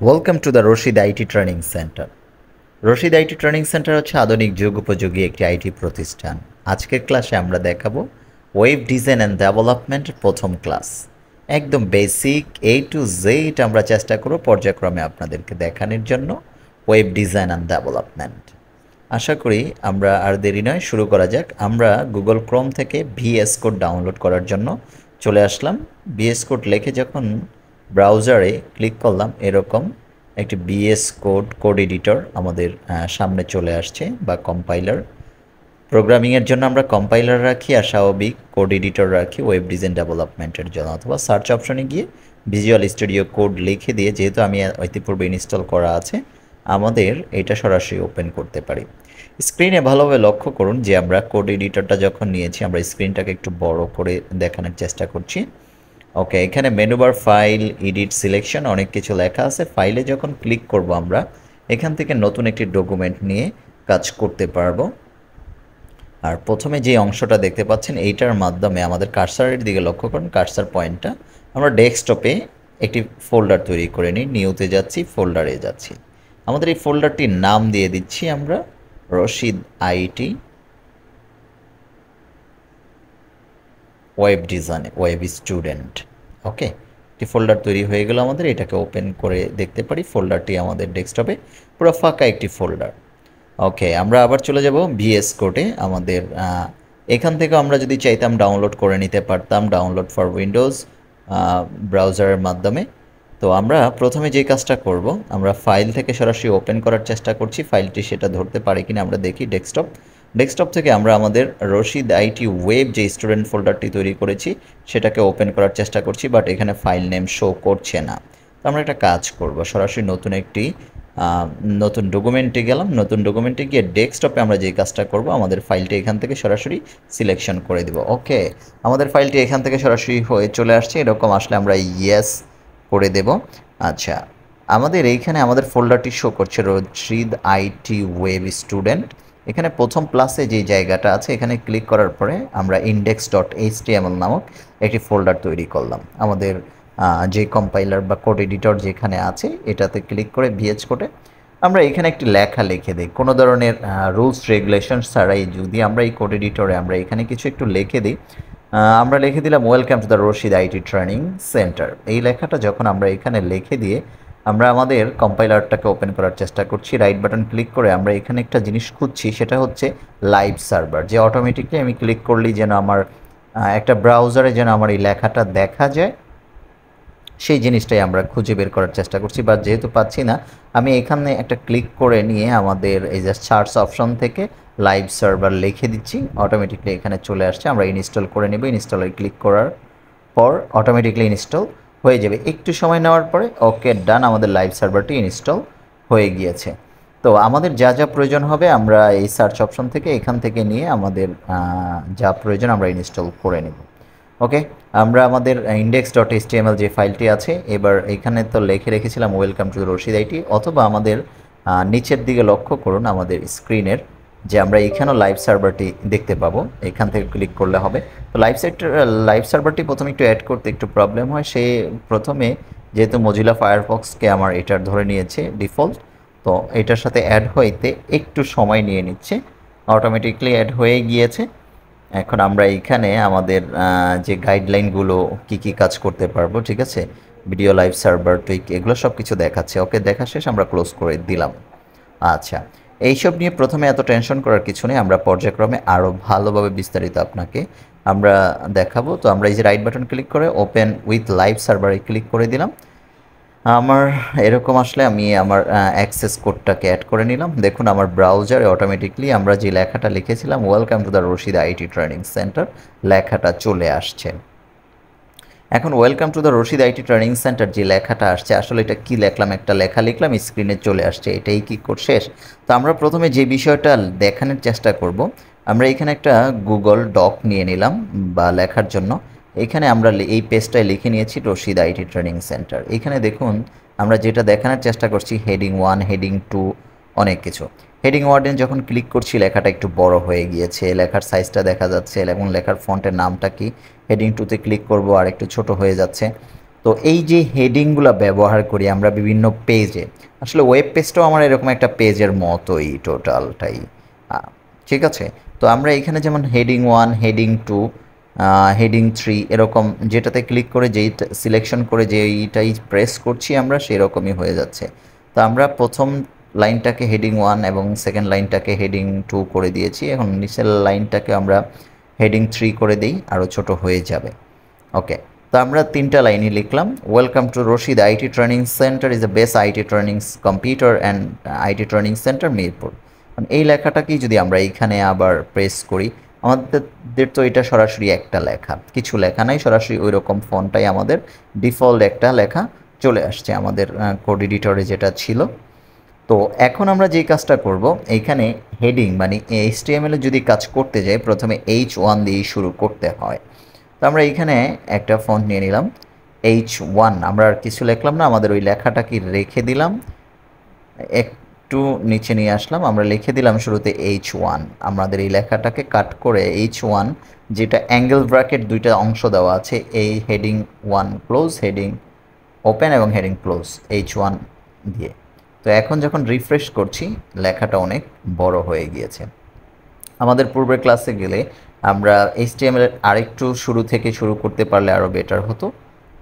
Welcome to the Rashid IT training centre. Rashid IT training centre হচ্ছে আধুনিক যুগ উপযোগী একটি আইটি প্রতিষ্ঠান। আজকের ক্লাসে আমরা দেখাবো ওয়েব ডিজাইন অ্যান্ড ডেভেলপমেন্টের প্রথম ক্লাস। একদম বেসিক A to Z আমরা চেষ্টা করব পর্যায়ক্রমে আপনাদেরকে দেখানোর জন্য ওয়েব ডিজাইন অ্যান্ড ডেভেলপমেন্ট। আশা করি আমরা আর দেরি নয়, শুরু করা যাক। আমরা গুগল ক্রোম থেকে ভিএস কোড ডাউনলোড করার জন্য চলে আসলাম। ভিএস কোড লিখে যখন ব্রাউজারে ক্লিক করলাম, এরকম একটি ভিএস কোড এডিটর আমাদের সামনে চলে আসছে, বা কম্পাইলার। প্রোগ্রামিংয়ের জন্য আমরা কম্পাইলার রাখি, আর স্বাভাবিক কোড এডিটর রাখি ওয়েব ডিজাইন ডেভেলপমেন্টের জন্য। অথবা সার্চ অপশনে গিয়ে ভিজুয়াল স্টুডিও কোড লিখে দিয়ে, যেহেতু আমি ইতিপূর্বে ইনস্টল করা আছে, আমাদের এটা সরাসরি ওপেন করতে পারি। স্ক্রিনে ভালোভাবে লক্ষ্য করুন যে আমরা কোড এডিটরটা যখন নিয়েছি, আমরা স্ক্রিনটাকে একটু বড় করে দেখানোর চেষ্টা করছি। ওকে, এখানে মেনুবার, ফাইল, এডিট, সিলেকশন অনেক কিছু লেখা আছে। ফাইলে যখন ক্লিক করব, আমরা এখান থেকে নতুন একটি ডকুমেন্ট নিয়ে কাজ করতে পারবো। আর প্রথমে যে অংশটা দেখতে পাচ্ছেন, এইটার মাধ্যমে আমাদের কার্সারের দিকে লক্ষ্য করুন, কার্সার পয়েন্টটা আমরা ডেস্কটপে একটি ফোল্ডার তৈরি করে নিই। নিউতে যাচ্ছি, ফোল্ডারে যাচ্ছি। আমাদের এই ফোল্ডারটির নাম দিয়ে দিচ্ছি আমরা Rashid IT web design web student. Okay, একটি ফোল্ডার তৈরি হয়ে গেল আমাদের। এটাকে ওপেন করে দেখতে পারি, ফোল্ডারটি আমাদের ডেস্কটপে পুরো ফাঁকা একটি ফোল্ডার। ওকে, আমরা আবার চলে যাব ভিএস কোডে। আমাদের এখান থেকে আমরা যদি চাইতাম ডাউনলোড করে নিতে পারতাম, ডাউনলোড ফর উইন্ডোজ ব্রাউজারের মাধ্যমে। তো আমরা প্রথমে যে কাজটা করব, আমরা ফাইল থেকে সরাসরি ওপেন করার চেষ্টা করছি। ফাইলটি সেটা ধরতে পারি কিনা আমরা দেখি। ডেস্কটপ থেকে আমরা আমাদের রশিদ আইটি ওয়েব যে স্টুডেন্ট ফোল্ডারটি তৈরি করেছি সেটাকে ওপেন করার চেষ্টা করছি, বাট এখানে ফাইল নেম শো করছে না। তো আমরা একটা কাজ করব, সরাসরি নতুন ডকুমেন্টে গেলাম। নতুন ডকুমেন্টে গিয়ে ডেস্কটপে আমরা যে কাজটা করব, আমাদের ফাইলটি এখান থেকে সরাসরি সিলেকশন করে দিব। ওকে, আমাদের ফাইলটি এখান থেকে সরাসরি হয়ে চলে আসছে। এরকম আসলে আমরা ইয়েস করে দেব। আচ্ছা, আমাদের এইখানে আমাদের ফোল্ডারটি শো করছে রশিদ আইটি ওয়েব স্টুডেন্ট। এখানে প্রথম প্লাসে যে জায়গাটা আছে, এখানে ক্লিক করার পরে আমরা index.html নামক একটি ফোল্ডার তৈরি করলাম। আমাদের যে কম্পাইলার বা কোড এডিটর যেখানে আছে, এটাতে ক্লিক করে ভিএস কোডে আমরা এখানে একটি লেখা লিখে দিই। কোনো ধরনের রুলস রেগুলেশন ছাড়াই যদি আমরা এই কোড এডিটরে আমরা এখানে কিছু একটু লিখে দিই, আমরা লিখে দিলাম welcome to the Rashid IT training centre. এই লেখাটা যখন আমরা এখানে লিখে দিয়ে আমরা আমাদের কম্পাইলারটাকে ওপেন করার চেষ্টা করছি, রাইট বাটন ক্লিক করে আমরা এখানে একটা জিনিস খুঁজছি, সেটা হচ্ছে লাইভ সার্ভার, যে অটোমেটিকলি আমি ক্লিক করলেই যেন আমার একটা ব্রাউজারে যেন আমার এই লেখাটা দেখা যায়, সেই জিনিসটাই আমরা খুঁজে বের করার চেষ্টা করছি। বা যেহেতু পাচ্ছি না, আমি এখানে একটা ক্লিক করে নিয়ে আমাদের এই যে সার্চ অপশন থেকে লাইভ সার্ভার লিখে দিচ্ছি, অটোমেটিকলি এখানে চলে আসছে। আমরা ইনস্টল করে নেব। ইনস্টলে ক্লিক করার পর অটোমেটিকলি ইনস্টল হয়ে যাবে। একটু সময় নেওয়ার পরে ওকে ডান, আমাদের লাইভ সার্ভারটি ইনস্টল হয়ে গিয়েছে। তো আমাদের যা যা প্রয়োজন হবে আমরা এই সার্চ অপশন থেকে এখান থেকে নিয়ে আমাদের যা প্রয়োজন আমরা ইনস্টল করে নেব। ওকে, আমরা আমাদের index.html যে ফাইলটি আছে, এবার এখানে তো লিখে রেখেছিলাম ওয়েলকাম টু রশিদ আইটি, অথবা আমাদের নিচের দিকে লক্ষ্য করুন আমাদের স্ক্রিনের, যে আমরা এখানেও লাইভ সার্ভারটি দেখতে পাবো। এখান থেকে ক্লিক করলে হবে। তো লাইভ সার্ভারটি প্রথমে একটু অ্যাড করতে একটু প্রবলেম হয়। সে প্রথমে যেহেতু মজিলা ফায়ারফক্সকে আমার এটার ধরে নিয়েছে ডিফল্ট, তো এটার সাথে অ্যাড হইতে একটু সময় নিয়ে নিচ্ছে। অটোমেটিকলি অ্যাড হয়ে গিয়েছে। এখন আমরা এইখানে আমাদের যে গাইডলাইনগুলো কী কী কাজ করতে পারবো, ঠিক আছে, ভিডিও লাইভ সার্ভার টুইক, এগুলো সব কিছু দেখাচ্ছে। ওকে, দেখা শেষ, আমরা ক্লোজ করে দিলাম। আচ্ছা, এইসব নিয়ে প্রথমে এত টেনশন করার কিছু নেই। আমরা পর্যায়ক্রমে আরও ভালোভাবে বিস্তারিত আপনাকে আমরা দেখাবো। তো আমরা এই যে রাইট বাটন ক্লিক করে ওপেন উইথ লাইভ সার্ভারে ক্লিক করে দিলাম। আমার এরকম আসলে আমি আমার অ্যাক্সেস কোডটাকে অ্যাড করে নিলাম। দেখুন আমার ব্রাউজারে অটোমেটিকলি আমরা যে লেখাটা লিখেছিলাম welcome to the Rashid IT training centre, লেখাটা চলে আসছে। এখন welcome to the Rashid IT training centre যে লেখাটা আসছে, আসলে এটা কি লিখলাম, একটা লেখা লিখলাম, স্ক্রিনে চলে আসছে। এটাই কি শেষ? তো আমরা প্রথমে যে বিষয়টা দেখানোর চেষ্টা করব, আমরা এখানে একটা গুগল ডক নিয়ে নিলাম বা লেখার জন্য। এখানে আমরা এই পেজটায় লিখে নিয়েছি রশিদ আইটি ট্রেনিং সেন্টার। এখানে দেখুন আমরা যেটা দেখানোর চেষ্টা করছি, হেডিং 1, হেডিং 2, অনেক কিছু। হেডিং 1 যখন ক্লিক করছি লেখাটা একটু বড় হয়ে গিয়েছে, লেখার সাইজটা দেখা যাচ্ছে এবং লেখার ফন্টের নামটা কি। হেডিং 2তে ক্লিক করব আর একটু ছোট হয়ে যাচ্ছে। তো এই যে হেডিংগুলো ব্যবহার করি আমরা বিভিন্ন পেজে, আসলে ওয়েব পেজটাও আমার এরকম একটা পেজের মতোই টোটালটাই। ঠিক আছে, তো আমরা এখানে যেমন হেডিং 1, হেডিং 2, হেডিং 3 এরকম যেটাতে ক্লিক করে যেই সিলেকশন করে যেইটাই প্রেস করছি আমরা সেরকমই হয়ে যাচ্ছে। তো আমরা প্রথম লাইনটাকে হেডিং 1 এবং সেকেন্ড লাইনটাকে হেডিং 2 করে দিয়েছি, এখন নিচের লাইনটাকে আমরা হেডিং 3 করে দিই, আরও ছোট হয়ে যাবে। ওকে, তো আমরা 3টা লাইনই লিখলাম, welcome to Rashid IT training centre is the best IT training computer and IT training centre Mirpur. এই লেখাটাকেই যদি আমরা এইখানে আবার প্রেস করি, আমাদের তো এটা সরাসরি একটা লেখা, কিছু লেখা নাই, সরাসরি ওই রকম ফন্টটাই আমাদের ডিফল্ট একটা লেখা চলে আসছে আমাদের কোড এডিটরে যেটা ছিল। তো এখন আমরা যেই কাজটা করব, এইখানে হেডিং মানে HTML এ যদি কাজ করতে যাই প্রথমে H1 দিয়েই শুরু করতে হয়। তো আমরা এইখানে একটা ফন্ট নিয়ে নিলাম H1, আমরা আর কিছু লিখলাম না, আমাদের ওই লেখাটাকে রেখে দিলাম, একটু নিচে নিয়ে আসলাম, আমরা লিখে দিলাম শুরুতে H1। আমাদের এই লেখাটাকে কাট করে H1, যেটা অ্যাঙ্গেল ব্র্যাকেট দুইটা অংশ দেওয়া আছে, এই হেডিং 1 ক্লোজ, হেডিং ওপেন এবং হেডিং ক্লোজ H1 দিয়ে। তো এখন যখন রিফ্রেশ করছি লেখাটা অনেক বড় হয়ে গিয়েছে। আমাদের পূর্বের ক্লাসে গেলে আমরা HTML এর আরেকটু শুরু থেকে শুরু করতে পারলে আরও বেটার হতো।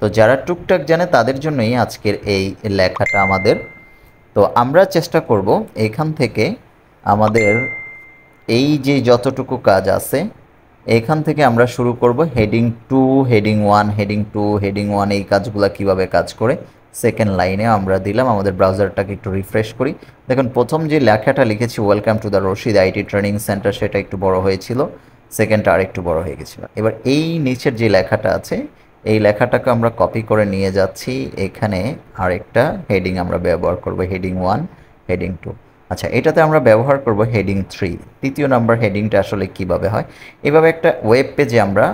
তো যারা টুকটাক জানে তাদের জন্যই আজকের এই লেখাটা আমাদের। তো আমরা চেষ্টা করব এখান থেকে আমাদের এই যে যতটুকু কাজ আছে এখান থেকে আমরা শুরু করব হেডিং 2, হেডিং 1, হেডিং 2, হেডিং 1 এই কাজগুলো কিভাবে কাজ করে সেকেন্ড লাইনে আমরা দিলাম। আমাদের ব্রাউজারটাকে একটু রিফ্রেশ করি, দেখুন প্রথম যে লেখাটা লিখেছি welcome to the Rashid IT training centre সেটা একটু বড় হয়েছিল, সেকেন্ডটা আর একটু বড় হয়ে গেছিলো। এবার এই নিচের যে লেখাটা আছে এই লেখাটাকে আমরা কপি করে নিয়ে যাচ্ছি, এখানে আরেকটা হেডিং আমরা ব্যবহার করব, হেডিং 1, হেডিং 2। আচ্ছা, এটাতে আমরা ব্যবহার করব হেডিং 3। তৃতীয় নাম্বার হেডিংটা আসলে কিভাবে হয়, এভাবে একটা ওয়েব পেজে আমরা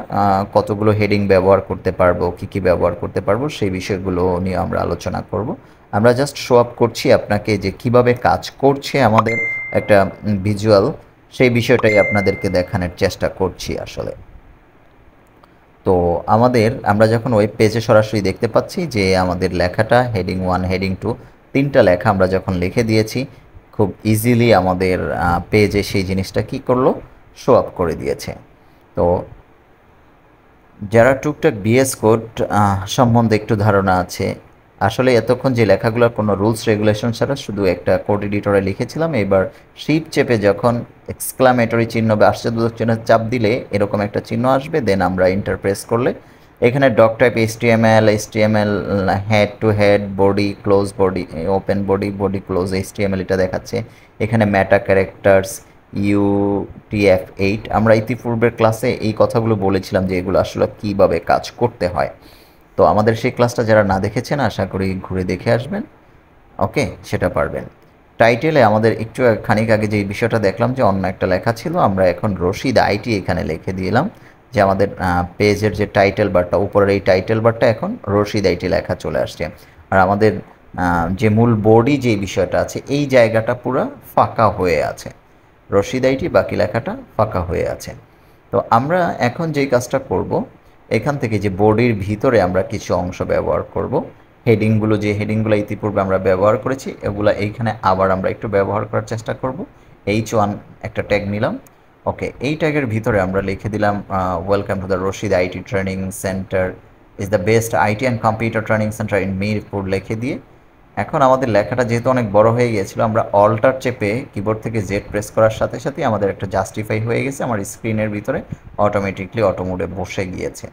কতগুলো হেডিং ব্যবহার করতে পারবো, কি ব্যবহার করতে পারবো সেই বিষয়গুলো নিয়ে আমরা আলোচনা করব। আমরা জাস্ট শো আপ করছি আপনাকে যে কিভাবে কাজ করছে আমাদের একটা ভিজুয়াল, সেই বিষয়টাই আপনাদেরকে দেখানোর চেষ্টা করছি আসলে। তো আমরা যখন ওয়েব পেজে সরাসরি দেখতে পাচ্ছি যে আমাদের লেখাটা হেডিং 1, হেডিং 2 তিনটা লেখা আমরা যখন লিখে দিয়েছি, খুব ইজিলি আমাদের পেজে সেই জিনিসটা কি করলো, শো আপ করে দিয়েছে। তো যারা টুকটাক বিএস কোড সম্বন্ধে একটু ধারণা আছে, আসলে এতক্ষণ যে লেখাগুলোর কোনো রুলস রেগুলেশন ছাড়া শুধু একটা কোড এডিটরে লিখেছিলাম, এবার শিপ চেপে যখন এক্সক্লামেটরি চিহ্ন বা আশ্চর্যবোধক চিহ্ন চাপ দিলে এরকম একটা চিহ্ন আসবে, দেন আমরা ইন্টারপ্রেস করলে এখানে doc type HTML head to head, body close, body open, body body close HTML এটা দেখাচ্ছে। এখানে মেটা ক্যারেক্টার্স UTF-8, আমরা ইতিপূর্বের ক্লাসে এই কথাগুলো বলেছিলাম যে এগুলো আসলে কীভাবে কাজ করতে হয়। তো আমাদের সেই ক্লাসটা যারা না দেখেছেন আশা করি ঘুরে দেখে আসবেন, ওকে, সেটা পারবেন। টাইটেলে আমাদের একটু খানিক আগে যে বিষয়টা দেখলাম যে অন্য একটা লেখা ছিল, আমরা এখন রশিদ আইটি এখানে লিখে দিলাম, যে আমাদের পেজের যে টাইটেল বারটা উপরের এই টাইটেল বারটা এখন রশিদ আইটি লেখা চলে আসছে। আর আমাদের যে মূল বডি যে বিষয়টা আছে এই জায়গাটা পুরো ফাঁকা হয়ে আছে, রশিদ আইটি বাকি লেখাটা ফাঁকা হয়ে আছে। তো আমরা এখন যেই কাজটা করব, এখান থেকে যে বডির ভিতরে আমরা কিছু অংশ ব্যবহার করব, হেডিংগুলো যে হেডিংগুলো ইতিপূর্বে আমরা ব্যবহার করেছি এগুলো এইখানে আবার আমরা একটু ব্যবহার করার চেষ্টা করব। H1 একটা ট্যাগ নিলাম, ওকে, এই ট্যাগের ভিতরে আমরা লিখে দিলাম welcome to the Rashid IT training centre is the best IT and computer training centre in Mirpur লিখে দিয়ে, এখন আমাদের লেখাটা যেহেতু অনেক বড় হয়ে গিয়েছিল, আমরা অল্টার চেপে কিবোর্ড থেকে জেড প্রেস করার সাথে সাথে আমাদের একটা জাস্টিফাই হয়ে গেছে, আমার স্ক্রিনের ভিতরে অটোমেটিকলি অটো মোডে বসে গিয়েছে।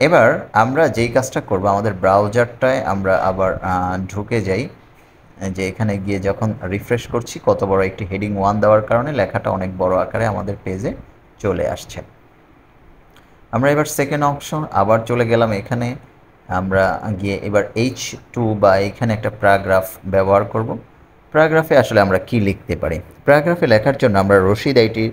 এবার আমরা যেই কাজটা করব, আমাদের ব্রাউজারটায় আমরা আবার ঢুকে যাই, যে এখানে গিয়ে যখন রিফ্রেশ করছি কত বড় একটি হেডিং 1 দেওয়ার কারণে লেখাটা অনেক বড় আকারে আমাদের পেজে চলে আসছে। আমরা এবার সেকেন্ড অপশন আবার চলে গেলাম, এখানে আমরা গিয়ে এবার H2 বা এখানে একটা প্যারাগ্রাফ ব্যবহার করব। প্যারাগ্রাফে আসলে আমরা কি লিখতে পারি, প্যারাগ্রাফে লেখার জন্য আমরা রশিদ আইটি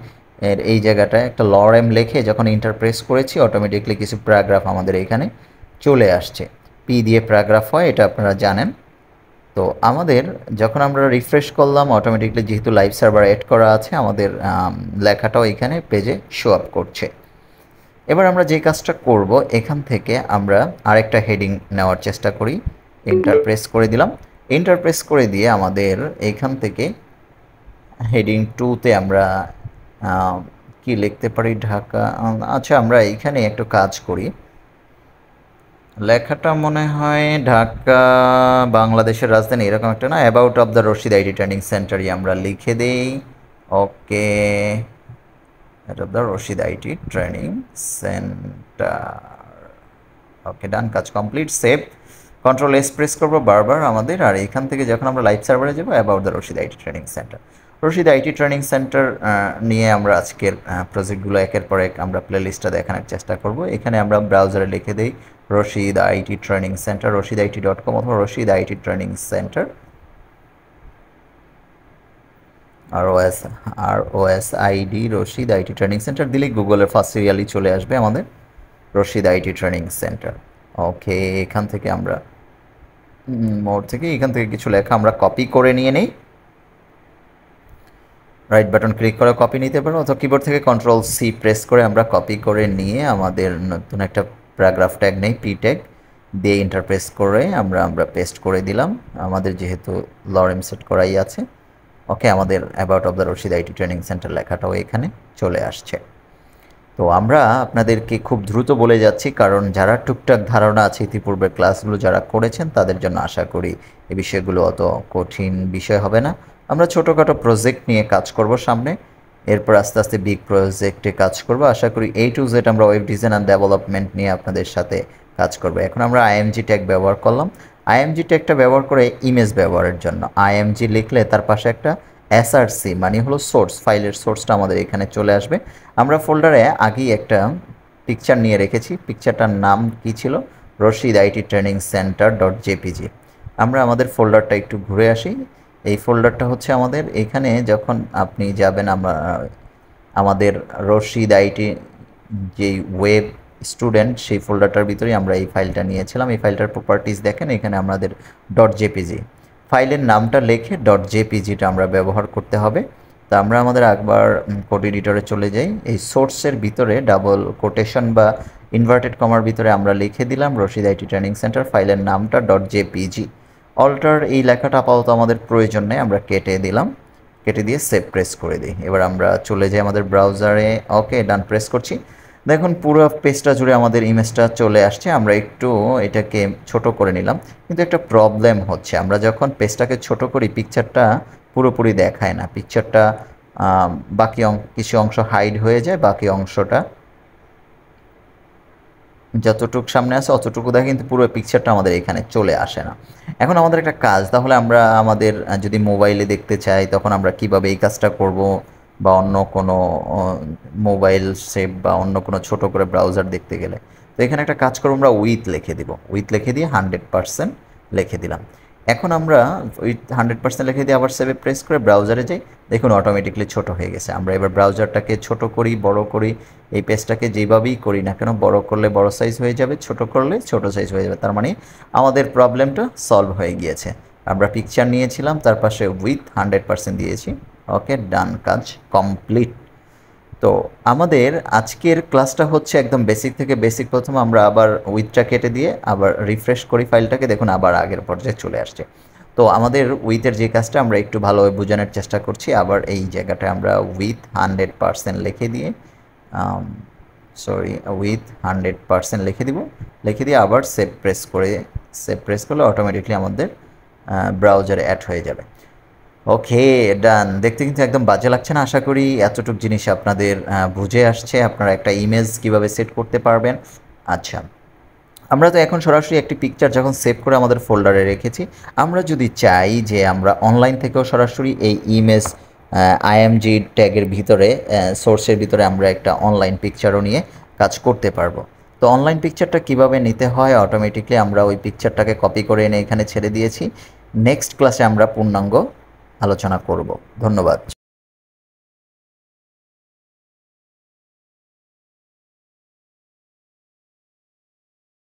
এর এই জায়গাটায় একটা লরেম লিখে যখন ইন্টারপ্রেস করেছি অটোমেটিকলি কিছু প্যারাগ্রাফ আমাদের এখানে চলে আসছে। পি দিয়ে প্যারাগ্রাফ হয় এটা আপনারা জানেন। তো আমাদের যখন আমরা রিফ্রেশ করলাম অটোমেটিকলি যেহেতু লাইভ সার্ভার অ্যাড করা আছে আমাদের লেখাটাও এখানে পেজে শো আপ করছে। এবার আমরা যে কাজটা করব, এখান থেকে আমরা আরেকটা হেডিং নেওয়ার চেষ্টা করি। এন্টার প্রেস করে দিলাম। এন্টার প্রেস করে দিয়ে আমাদের এইখান থেকে হেডিং 2তে আমরা কি লিখতে পারি, ঢাকা। আচ্ছা, আমরা এইখানে একটু কাজ করি। লেখাটা মনে হয় ঢাকা বাংলাদেশের রাজধানী, এরকম একটা না, about of the Rashid IT training সেন্টারই আমরা লিখে দেই। Okay, of the Rashid IT training centre. Okay, done, কাজ complete. Save, control S press করবো বারবার আমাদের। আর এখান থেকে যখন আমরা লাইভ সার্ভারে যাবো, about the Rashid IT training centre. Rashid IT training centre নিয়ে আমরা আজকের প্রজেক্টগুলো একের পর এক আমরা প্লে লিস্টটা দেখানোর চেষ্টা করব। এখানে আমরা ব্রাউজারে লিখে দিই Rashid IT training centre, roshidaiti.com অথবা Rashid IT training centre, ROSID Rashid IT training centre দিলে গুগলের ফার্স্ট সিরিয়ালই চলে আসবে আমাদের রশিদ আইটি ট্রেনিং সেন্টার। ওকে, এখান থেকে আমরা মোর থেকে এখান থেকে কিছু লেখা আমরা কপি করে নিয়ে নেই। রাইট বাটন ক্লিক করে কপি নিতে পারো, অথবা কিবোর্ড থেকে কন্ট্রোল সি প্রেস করে আমরা কপি করে নিয়ে আমাদের নতুন একটা প্যারাগ্রাফ ট্যাগ নেই, পি ট্যাগ দিয়ে ইন্টারপ্রেস করে আমরা পেস্ট করে দিলাম। আমাদের যেহেতু লরেম সেট করাই আছে, ওকে, আমাদের about of the Rashid IT training centre লেখাটাও এখানে চলে আসছে। তো আমরা আপনাদেরকে খুব দ্রুত বলে যাচ্ছি, কারণ যারা টুকটাক ধারণা আছে ইতিপূর্বের ক্লাসগুলো যারা করেছেন তাদের জন্য আশা করি এই বিষয়গুলো অত কঠিন বিষয় হবে না। আমরা ছোটোখাটো প্রজেক্ট নিয়ে কাজ করব সামনে, এরপর আস্তে আস্তে বিগ প্রজেক্টে কাজ করব। আশা করি A to Z আমরা ওয়েব ডিজাইন অ্যান্ড ডেভেলপমেন্ট নিয়ে আপনাদের সাথে কাজ করব। এখন আমরা IMG ট্যাগ ব্যবহার করলাম। IMG ট্যাগটা ব্যবহার করে ইমেজ ব্যবহারের জন্য IMG লিখলে তার পাশে একটা SRC মানে হলো সোর্স, ফাইলের সোর্সটা আমাদের এখানে চলে আসবে। আমরা ফোল্ডারে আগেই একটা পিকচার নিয়ে রেখেছি, পিকচারটার নাম কি ছিল, Rashid IT training centre .jpg। আমরা আমাদের ফোল্ডারটা একটু ঘুরে আসি। এই ফোল্ডারটা হচ্ছে আমাদের এখানে, যখন আপনি যাবেন আমাদের রশিদ আইটি যেই ওয়েব স্টুডেন্ট সেই ফোল্ডারটার ভিতরেই আমরা এই ফাইলটা নিয়েছিলাম। এই ফাইলটার প্রপার্টিজ দেখেন, এখানে আমাদের .jpg ফাইলের নামটা লিখে .jpgটা আমরা ব্যবহার করতে হবে। তা আমরা আমাদের একবার কোড এডিটরে চলে যাই। এই সোর্সের ভিতরে ডাবল কোটেশন বা ইনভার্টেড কমার ভিতরে আমরা লিখে দিলাম রশিদ আইটি ট্রেনিং সেন্টার, ফাইলের নামটা .jpg। অল্টার এই লেখাটা আপাতত আমাদের প্রয়োজন নেই, আমরা কেটে দিলাম, কেটে দিয়ে সেভ প্রেস করে দিই। এবার আমরা চলে যাই আমাদের ব্রাউজারে। ওকে, ডান প্রেস করছি। দেখুন পুরো পেজটা জুড়ে আমাদের ইমেজটা চলে আসছে। আমরা একটু এটাকে ছোট করে নিলাম, কিন্তু একটা প্রবলেম হচ্ছে, আমরা যখন পেজটাকে ছোট করি পিকচারটা পুরোপুরি দেখায় না। পিকচারটা বাকি কিছু অংশ হাইড হয়ে যায়, বাকি অংশটা যতটুকু সামনে আছে অতটুকু দেখে, কিন্তু পুরো পিকচারটা আমাদের এখানে চলে আসে না। এখন আমাদের একটা কাজ, তাহলে আমরা আমাদের যদি মোবাইলে দেখতে চাই তখন আমরা কিভাবে এই কাজটা করব, বা অন্য কোনো মোবাইল সেভ বা অন্য কোনো ছোট করে ব্রাউজার দেখতে গেলে, তো এখানে একটা কাজ করবো, আমরা উইথ লিখে দিব। উইথ লিখে দিয়ে 100% লিখে দিলাম। এখন আমরা উইথ 100% লিখে দিয়ে আবার সেভে প্রেস করে ব্রাউজারে যাই। দেখুন অটোমেটিকলি ছোট হয়ে গেছে। আমরা এবার ব্রাউজারটাকে ছোট করি, বড় করি, এই পেজটাকে যেভাবেই করি না কেন, বড় করলে বড় সাইজ হয়ে যাবে, ছোট করলে ছোট সাইজ হয়ে যাবে। তার মানে আমাদের প্রবলেমটা সলভ হয়ে গিয়েছে। আমরা পিকচার নিয়েছিলাম, তার পাশে উইথ 100% দিয়েছি। ওকে, ডান, কাজ কমপ্লিট। তো আমাদের আজকের ক্লাসটা হচ্ছে একদম বেসিক থেকে বেসিক। প্রথমে আমরা আবার উইথটা কেটে দিয়ে আবার রিফ্রেশ করি ফাইলটাকে, দেখুন আবার আগের পর্যায়ে চলে আসছে। তো আমাদের উইথের যে কাজটা আমরা একটু ভালোভাবে বোঝানোর চেষ্টা করছি। আবার এই জায়গাটায় আমরা উইথ 100% লিখে দিয়ে উইথ 100% লিখে দিব। লিখে দিয়ে আবার সেভ প্রেস করলে অটোমেটিকলি আমাদের ব্রাউজারে অ্যাড হয়ে যাবে। ওকে, ডান। দেখতে কিন্তু একদম বাজে লাগছে না? আশা করি এতটুকু জিনিস আপনাদের বুঝে আসছে, আপনারা একটা ইমেজ কিভাবে সেট করতে পারবেন। আচ্ছা, আমরা তো এখন সরাসরি একটি পিকচার যখন সেভ করে আমাদের ফোল্ডারে রেখেছি, আমরা যদি চাই যে আমরা অনলাইন থেকেও সরাসরি এই ইমেজ IMG ট্যাগের ভিতরে সোর্সের ভিতরে আমরা একটা অনলাইন পিকচারও নিয়ে কাজ করতে পারবো। তো অনলাইন পিকচারটা কিভাবে নিতে হয়, অটোমেটিকলি আমরা ওই পিকচারটাকে কপি করে এনে এখানে ছেড়ে দিয়েছি। নেক্সট ক্লাসে আমরা পূর্ণাঙ্গ আলোচনা করব। ধন্যবাদ।